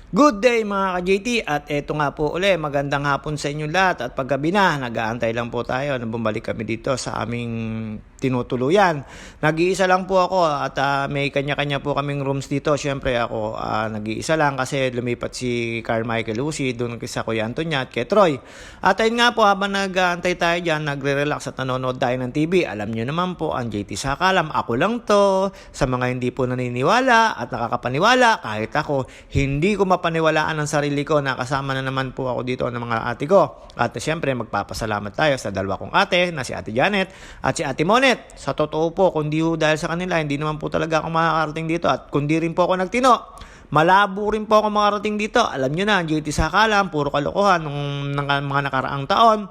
Good day mga ka-JT at eto nga po uli, magandang hapon sa inyo lahat at paggabi na, nag-aantay lang po tayo na bumalik kami dito sa aming tinutuluyan. Nag-iisa lang po ako at may kanya-kanya po kaming rooms dito. Siyempre ako nag-iisa lang kasi lumipat si Carmichael Lucy doon sa Kuya Antonia at kay Troy. At ayun nga po, habang nag-aantay tayo dyan, nagre-relax at nanonood tayo ng TV. Alam nyo naman po, ang JT Sakalam, ako lang to. Sa mga hindi po naniniwala at nakakapaniwala, kahit ako, hindi ko mapaniwalaan ang sarili ko na kasama na naman po ako dito ng mga ate ko. At siyempre, magpapasalamat tayo sa dalawa kong ate na si Ate Janet at si Ate Monet. Sa totoo po, kundi ho dahil sa kanila, hindi naman po talaga ako makakarating dito at kundi rin po ako nagtino. Malabo rin po ako makarating dito. Alam nyo na, JT Sakalam, puro kalokohan nung mga nakaraang taon.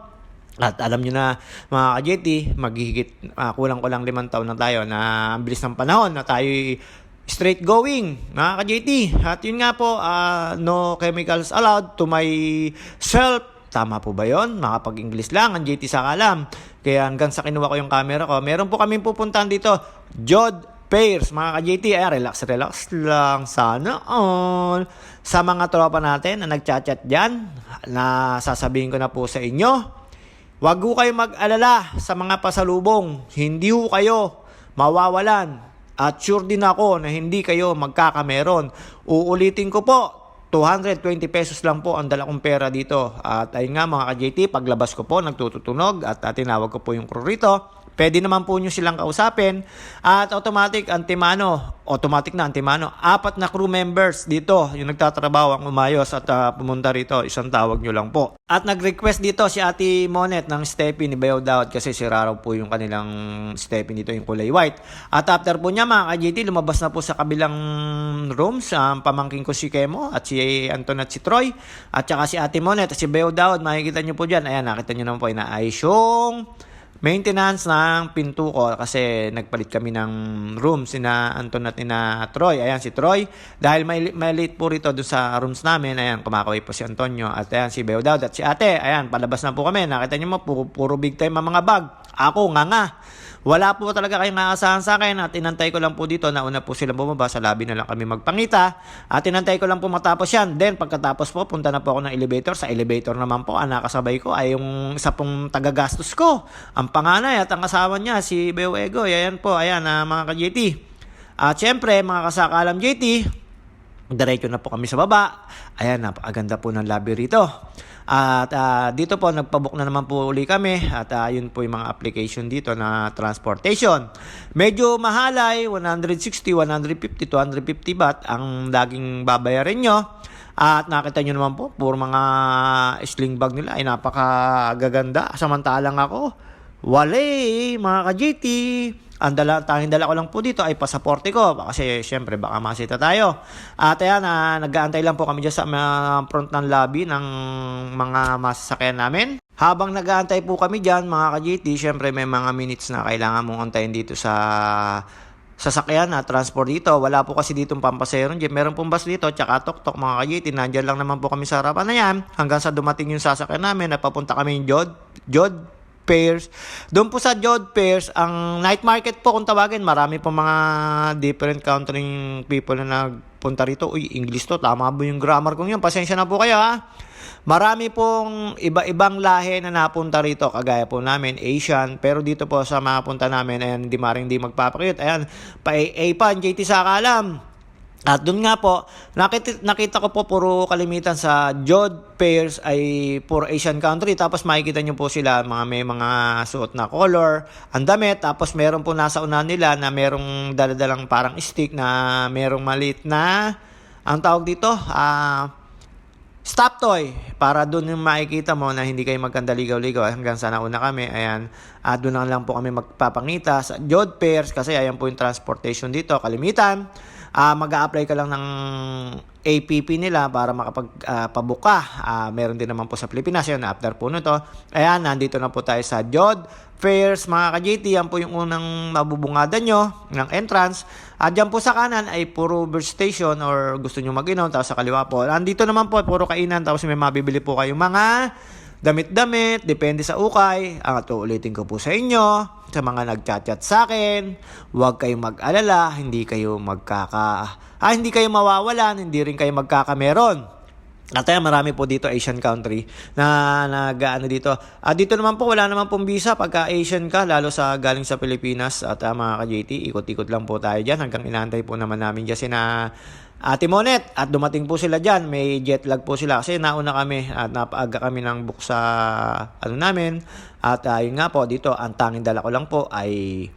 At alam nyo na mga ka-JT, maghihigit kulang-kulang 5 taon na tayo na ang bilis ng panahon na tayo straight going, mga ka-JT. At yun nga po, no chemicals allowed to myself. Tama po ba yun? Makapag-English lang ang JT Sakalam. Kaya hanggang sa kinuha ko yung camera ko, meron po kaming pupuntahan dito, Jod Pairs, mga ka-JT. Relax lang. Sana all. Sa mga tropa natin na nagchat-chat dyan, na sasabihin ko na po sa inyo, wag ho kayo mag-alala sa mga pasalubong. Hindi ho kayo mawawalan. At sure din ako na hindi kayo magkakameron. Uulitin ko po, 220 pesos lang po ang dala kong pera dito. At ayun nga mga ka-JT, paglabas ko po, nagtututunog at tinawag ko po yung crew rito. Pwede naman po nyo silang kausapin. At automatic na antimano. 4 na crew members dito, yung nagtatrabaho ang umayos at pumunta rito, isang tawag nyo lang po. At nag-request dito si Ate Monet ng Steffi ni Bayaw Daud kasi sira raw po yung kanilang Steffi dito, yung kulay white. At after po niya mga ka-JT, lumabas na po sa kabilang rooms ang pamangking ko si Kemo at si Anton at si Troy at saka si Ate Monet at si Bayaw Daud. Makikita nyo po dyan, ayan, nakita nyo naman po, inaayos yung maintenance ng pinto ko kasi nagpalit kami ng rooms sina Anton at ina Troy. Ayan si Troy. Dahil may late po rito doon sa rooms namin. Ayan, kumakaway po si Antonio. At ayan si Beo Daud at si ate. Ayan, palabas na po kami. Nakita nyo mo, puro big time ang mga bag. Ako, nga. Wala po talaga kayong aasahan sa akin at inantay ko lang po dito. Nauna po silang bumaba. Sa lobby na lang kami magpangita. At inantay ko lang po matapos yan. Then pagkatapos po, punta na po ako ng elevator. Sa elevator naman po, ang nakasabay ko ay yung isa pong tagagastos ko. Ang panganay at ang kasama niya, si Beo Ego. Ayan po, ayan mga ka-JT. At syempre, mga kasakalam JT, diretso na po kami sa baba. Ayan, napakaganda po ng lobby rito. At dito po, nagpabook na naman po uli kami. At yun po yung mga application dito na transportation. Medyo mahalay, 160, 150, 250 baht ang laging babayarin nyo. At nakita nyo naman po, puro mga sling bag nila ay napakagaganda. Samantalang ako, wale, mga ka-JT. Tanging dala ko lang po dito ay pasaporte ko kasi syempre baka masita tayo. At ayan, nag-aantay lang po kami dyan sa front ng lobby ng mga masasakyan namin. Habang nag-aantay po kami dyan mga ka-JT, syempre may mga minutes na kailangan mong antayin dito sa sasakyan na transport dito. Wala po kasi ditong pampasero dyan. Meron pong bus dito, tsaka tok-tok mga ka-JT. Nandyan lang naman po kami sa harapan na yan hanggang sa dumating yung sasakyan namin na papunta kami yung Jod Pairs. Doon po sa Jod Pairs, ang night market po kung tawagin, marami po mga different country people na nagpunta rito. Uy, English to, tama ba yung grammar kong yun? Pasensya na po kayo ha. Marami pong iba-ibang lahi na napunta rito, kagaya po namin, Asian. Pero dito po sa mga punta namin, ayan, hindi magpapakit. Ayan, pa-A-Pan, JT Sakalam. At doon nga po, nakita ko po puro kalimitan sa Jod Pairs ay puro Asian country. Tapos makikita nyo po sila, may mga suot na color, ang damit. Tapos meron po nasa unahan nila na merong daladalang parang stick na merong maliit na, ang tawag dito, stop toy. Para doon yung makikita mo na hindi kayo magkandaligaw-ligaw hanggang sa nauna kami. Ayan, doon lang po kami magpapangita sa Jod Pairs kasi ayan po yung transportation dito, kalimitan. Mag-a-apply ka lang ng APP nila para makapagpabook ka. Meron din naman po sa Pilipinas. Yan, after po nito. Ayan, nandito na po tayo sa Jod Pairs, mga ka-JT. Yan po yung unang mabubungadan nyo ng entrance. At dyan po sa kanan ay puro bus station or gusto nyo mag-inom. Tapos sa kaliwa po, nandito naman po, puro kainan. Tapos may mabibili po kayong mga damit-damit, depende sa ukay. Ang uulitin ko po sa inyo, sa mga nagchat-chat sa akin, huwag kayong mag-alala, hindi kayo mawawalan, hindi rin kayo magkakameron. At marami po dito Asian country na nag-ano dito. Dito naman po wala naman pong visa pagka Asian ka, lalo sa galing sa Pilipinas. At mga ka-JT, ikot-ikot lang po tayo dyan hanggang inaantay po naman namin dyan sina Ate Monet. At dumating po sila dyan, may jet lag po sila kasi nauna kami at napaaga kami ng book sa namin. At yun nga po, dito ang tanging dala ko lang po ay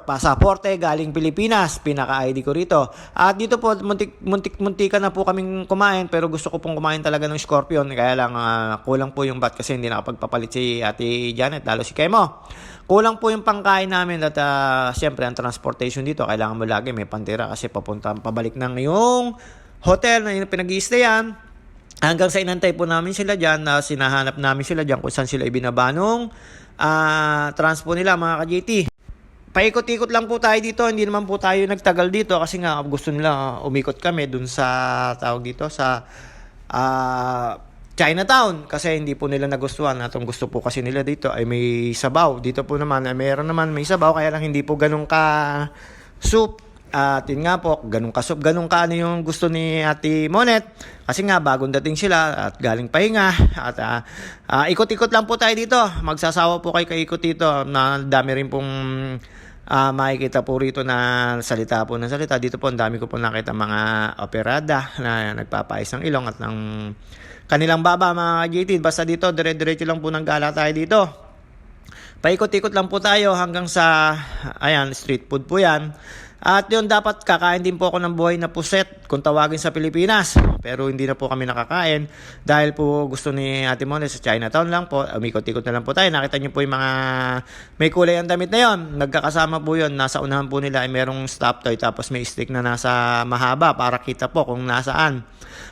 pasaporte galing Pilipinas, pinaka-ID ko rito. At dito po, muntik-muntikan na po kaming kumain, pero gusto ko pong kumain talaga ng Scorpion. Kaya lang, kulang po yung bat kasi hindi nakapagpapalit si Ate Janet, lalo si Kemo. Kulang po yung pangkain namin at siyempre ang transportation dito, kailangan mo lagi may pantira kasi pabalik ng yung hotel na yung pinag-i-stayan. Hanggang sa inantay po namin sila dyan, sinahanap namin sila dyan kung saan sila ibinaba nung transpo nila, mga ka-JT. Paikot-ikot lang po tayo dito, hindi naman po tayo nagtagal dito kasi nga gusto nila umikot kami dun sa tawag dito sa Chinatown kasi hindi po nila nagustuhan. Atong gusto po kasi nila dito ay may sabaw. Dito po naman ay meron naman may sabaw kaya lang hindi po ganun ka soup. At yun nga po, ganun ka soup, ganun ka ano yung gusto ni Ate Monet. Kasi nga bagong dating sila at galing pahinga. At ikot-ikot lang po tayo dito. Magsasawa po kayo kaikot dito. Na dami rin pong makikita po rito na salita po ng salita. Dito po ang dami ko po nakita mga operada na nagpapais ng ilong at ng kanilang baba, mga JT. Basta dito, dire-diretso lang po ng gala tayo dito. Paikot-ikot lang po tayo hanggang sa street food po yan. At yun, dapat kakain din po ako ng buhay na puset kung tawagin sa Pilipinas. Pero hindi na po kami nakakain dahil po gusto ni Ate Monet sa Chinatown lang po. Umikot-ikot na lang po tayo. Nakita niyo po yung mga may kulay ang damit na yon. Nagkakasama po yun. Nasa unahan po nila ay merong stop toy tapos may stick na nasa mahaba para kita po kung nasaan.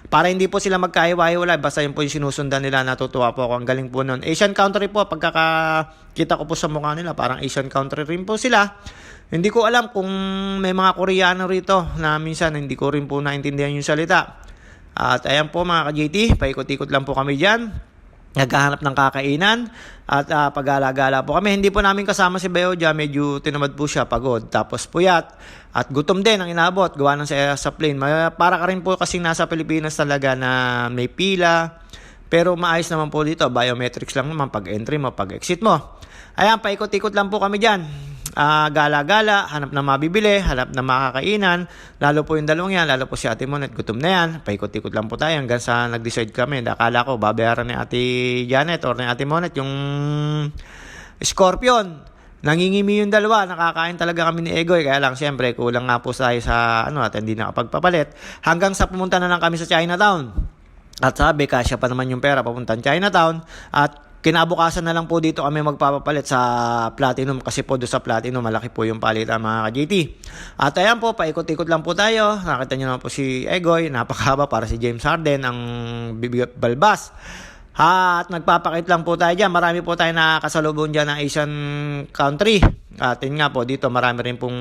Para hindi po sila magkahiwa-hiwalay. Basta yun po yung sinusundan nila. Natutuwa po ako. Ang galing po nun. Asian country po. Pagkakakita ko po sa mukha nila, parang Asian country rin po sila. Hindi ko alam kung may mga Koreano rito na minsan hindi ko rin po naintindihan yung salita. At ayan po mga ka-JT, paikot-ikot lang po kami dyan. Naghahanap ng kakainan at pag-alagala po kami. Hindi po namin kasama si Beo dyan, medyo tinamad po siya, pagod. Tapos puyat at gutom din ang inabot, gawa ng sa plane. Para ka rin po kasing nasa Pilipinas talaga na may pila. Pero maayos naman po dito, biometrics lang naman pag-entry mo, pag-exit mo. Ayan, paikot-ikot lang po kami dyan. Gala-gala, hanap na mabibili, hanap na makakainan, lalo po yung dalawang yan, lalo po si Ate Monet, gutom na yan, paikot-ikot lang po tayo hanggang sa nag-decide kami. Akala ko babayaran ni Ate Janet or ni Ate Monet yung Scorpion. Nangingimi yung dalawa, nakakain talaga kami ni Egoy, kaya lang siyempre kulang nga po tayo sa at hindi nakapagpapalit hanggang sa pumunta na lang kami sa Chinatown. At sabi, kasya pa naman yung pera papuntang Chinatown at kinabukasan na lang po dito kami magpapapalit sa Platinum kasi po doon sa Platinum malaki po yung palitan, mga ka-JT. At ayan po, paikot-ikot lang po tayo. Nakita nyo naman po si Egoy, napakahaba para si James Harden, ang balbas. At nagpapakit lang po tayo dyan. Marami po tayo nakakasalubong dyan ng Asian country. At yun nga po, dito marami rin pong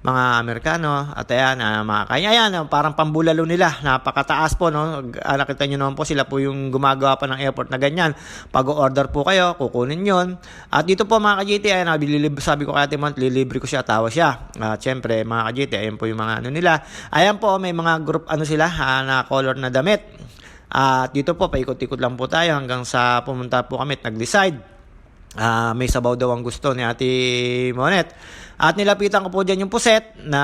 mga Amerikano. At ayan, mga kanya yan, parang pambulalo nila. Napakataas po, no? Nakita nyo naman po, sila po yung gumagawa pa ng airport na ganyan. Pag-order po kayo, kukunin yon. At dito po mga ka-JT, ayan, sabi ko kay Ate Mont, lilibre ko siya, tawa siya. At syempre, mga ka-JT, ayan po yung mga nila. Ayan po, may mga group sila, na color na damit. At dito po, paikot-ikot lang po tayo hanggang sa pumunta po kami at nag-decide. May sabaw daw ang gusto ni Ate Monet. At nilapitan ko po dyan yung puset na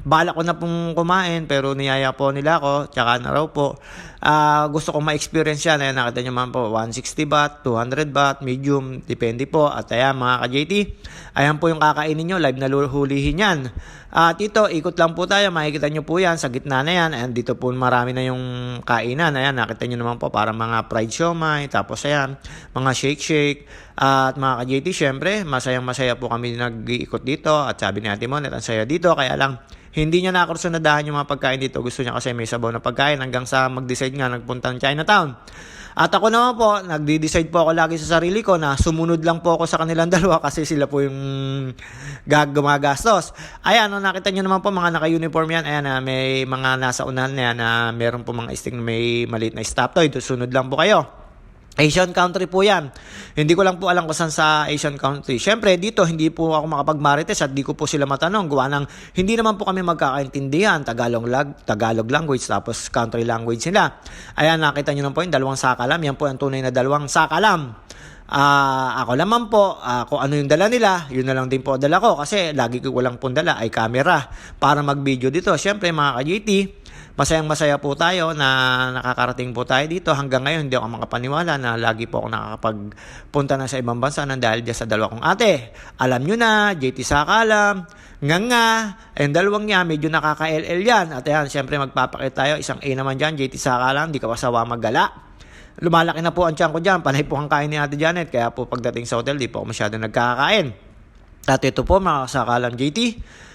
bala ko na pong kumain pero niyaya po nila ako. Tsaka na raw po. Gusto kong ma-experience yan. Ayan, nakita nyo man po, 160 baht, 200 baht, medium, depende po. At ayan mga ka-JT, ayan po yung kakainin nyo, live na hulihin yan. At ito, ikot lang po tayo, makikita nyo po yan, sa gitna na yan. Ayan, dito po marami na yung kainan. Ayan, nakita nyo naman po, parang mga fried siomai, tapos ayan, mga shake-shake. At mga ka-JT, syempre, masayang-masaya po kami nag-iikot dito. At sabi ni Ate Mon, ang saya dito, kaya lang, Hindi niya nakursunadahan yung mga pagkain dito. Gusto niya kasi may sabaw na pagkain hanggang sa mag-decide nga nagpunta ng Chinatown. At ako naman po, nagdi-decide po ako lagi sa sarili ko na sumunod lang po ako sa kanilang dalawa kasi sila po yung gumagastos. Ayan, nakita nyo naman po mga naka-uniform yan. Ayan, may mga nasa unahan na yan na meron po mga sting na may maliit na stop toy. Sunod lang po kayo. Asian country po yan. Hindi ko lang po alam kung saan sa Asian country. Siyempre, dito hindi po ako makapag-marites at di ko po sila matanong. Gawa ng hindi naman po kami magkakaintindihan. Tagalog language tapos country language nila. Ayan, nakita nyo naman po yung dalawang sakalam. Yan po ang tunay na dalawang sakalam. Ako naman po, kung ano yung dala nila, yun na lang din po dala ko. Kasi lagi ko walang pong dala ay camera para mag-video dito. Siyempre, mga ka-GT, masayang-masaya po tayo na nakakarating po tayo dito. Hanggang ngayon, hindi ako makapaniwala na lagi po ako nakakapagpunta na sa ibang bansa nang dahil dyan sa dalawa kong ate. Alam nyo na, JT Sakalam, nga, ang dalawang niya, medyo nakaka-LL yan. At yan, syempre magpapakit tayo. Isang A naman dyan, JT Sakalam, di ka pa sawa maggala. Lumalaki na po ang tiyan ko dyan. Panay po ang kain ni Ate Janet. Kaya po pagdating sa hotel, di po ako masyado nagkakain. At ito po, mga Sakalam JT.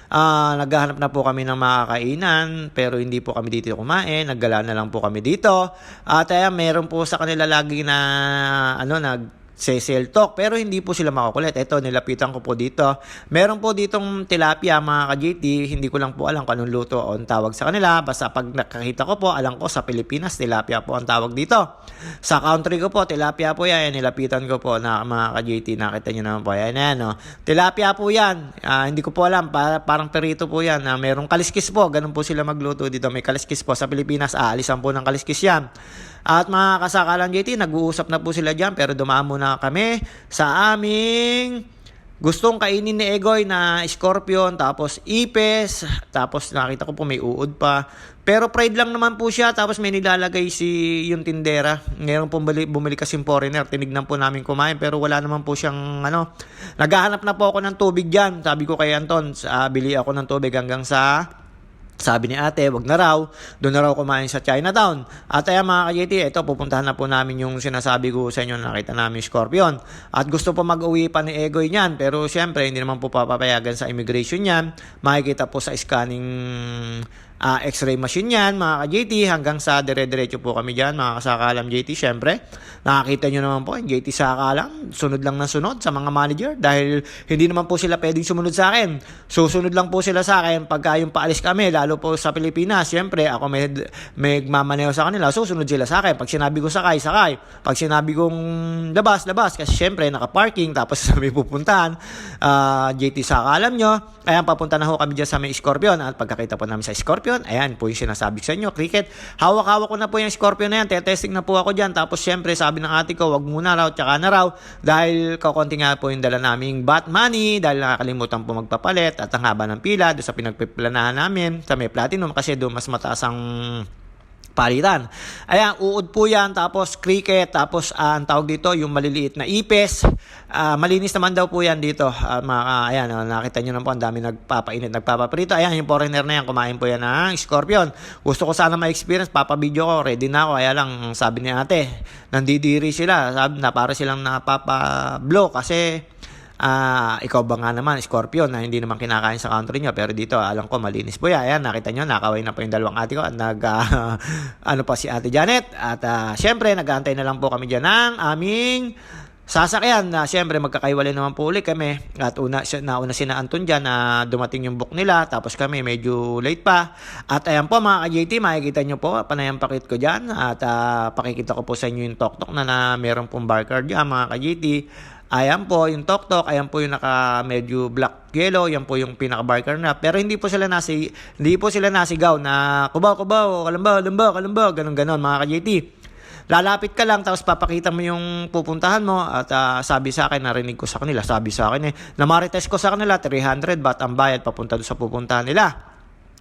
Naghahanap na po kami ng makakainan pero hindi po kami dito kumain, naggala na lang po kami dito at meron po sa kanila lagi na nag-sale talk pero hindi po sila makukulit. Ito, nilapitan ko po dito. Meron po ditong tilapia mga ka-GT, hindi ko lang po alam kung anong luto o ang tawag sa kanila. Basta pag nakakita ko po, alam ko sa Pilipinas, tilapia po ang tawag dito. Sa country ko po, tilapia po yan. Nilapitan ko po na mga ka-GT, nakita nyo naman po. Yan, no? Tilapia po yan. Hindi ko po alam, parang perito po yan. Merong kaliskis po, ganun po sila magluto dito. May kaliskis po sa Pilipinas, aalisan po ng kaliskis yan. At mga kasakalan JT, nag-uusap na po sila dyan pero dumaan muna kami sa aming gustong kainin ni Egoy na scorpion, tapos ipes, tapos nakita ko po may uod pa. Pero fried lang naman po siya, tapos may nilalagay yung tindera. Ngayon po bumili kasing foreigner, tinignan po namin kumain pero wala naman po siyang Naghahanap na po ako ng tubig dyan. Sabi ko kay Anton, bili ako ng tubig hanggang sa sabi ni ate, wag na raw. Doon na raw kumain sa Chinatown. At ayan mga ka-JT, ito, pupuntahan na po namin yung sinasabi ko sa inyo na nakita namin Scorpion. At gusto po mag-uwi pa ni Egoy niyan. Pero siyempre, hindi naman po papapayagan sa immigration niyan. Makikita po sa scanning x-ray machine yan, mga ka-JT, hanggang sa dire-diretso po kami dyan, mga kasakalam JT, syempre. Nakakita nyo naman po, yung JT Sakalam, sunod lang na sunod sa mga manager dahil hindi naman po sila pwedeng sumunod sa akin. Susunod lang po sila sa akin pagka yung paalis kami, lalo po sa Pilipinas. Syempre, ako may magmamaneho sa kanila, susunod sila sa akin. Pag sinabi ko sakay, sakay. Pag sinabi kong labas, labas. Kasi syempre, naka-parking, tapos may pupuntahan. JT Sakalam nyo, ayan, papunta na ho kami dyan sa may Scorpion. At pagkakita po namin sa Scorpion, ayan po yung sinasabi sa inyo, cricket. Hawak-hawak ko na po yung Scorpion na yan. Testing na po ako dyan. Tapos syempre sabi ng ate ko, wag muna raw, tsaka na raw. Dahil kakunti nga po yung dala naming bat money. Dahil nakakalimutan po magpapalit. At ang haba ng pila doon sa pinagpiplanahan namin sa may platinum. Kasi doon mas mataas ang palitan. Ayan, uod po yan, tapos cricket, tapos ang tawag dito, yung maliliit na ipes. Malinis naman daw po yan dito. Ayan, nakita nyo naman po, ang dami nagpapainit, nagpapaprito. Ayan, yung foreigner na yan, kumain po yan ng Scorpion. Gusto ko sana ma-experience, papabideo ko, ready na ako. Kaya lang, sabi ni ate, nandidiri sila. Sabi na, para silang napapa-blow kasi ikaw ba nga naman, Scorpion, na hindi naman kinakain sa country nyo, pero dito, alam ko, malinis po yan. Ayan, nakita nyo, nakaway na po yung dalawang ate ko at pa si Ate Janet. At syempre, nag-aantay na lang po kami dyan ng aming sasakyan. Syempre, magkakaiwalay naman po ulit kami. At nauna sina Anton dyan na dumating yung book nila, tapos kami medyo late pa. At ayan po mga ka-JT, makikita nyo po, panayang pakit ko dyan. At pakikita ko po sa inyo yung tok-tok na meron pong barcode dyan mga ka-JT. Ayan po yung tok-tok, ayan po yung naka medyo black yellow, yan po yung pinaka-barker na. Pero hindi po sila nasigaw na kubaw, kalamba, ganun mga ka-JT. Lalapit ka lang tapos papakita mo yung pupuntahan mo at sabi sa akin, narinig ko sa kanila, sabi sa akin namarites ko sa kanila 300 baht ang bayad papunta doon sa pupuntahan nila.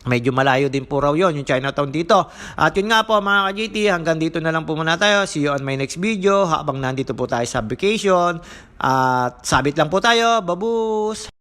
Medyo malayo din po raw yun, yung Chinatown dito. At yun nga po mga ka-JT, hanggang dito na lang po muna tayo. See you on my next video habang nandito po tayo sa vacation. At sabit lang po tayo. Babus!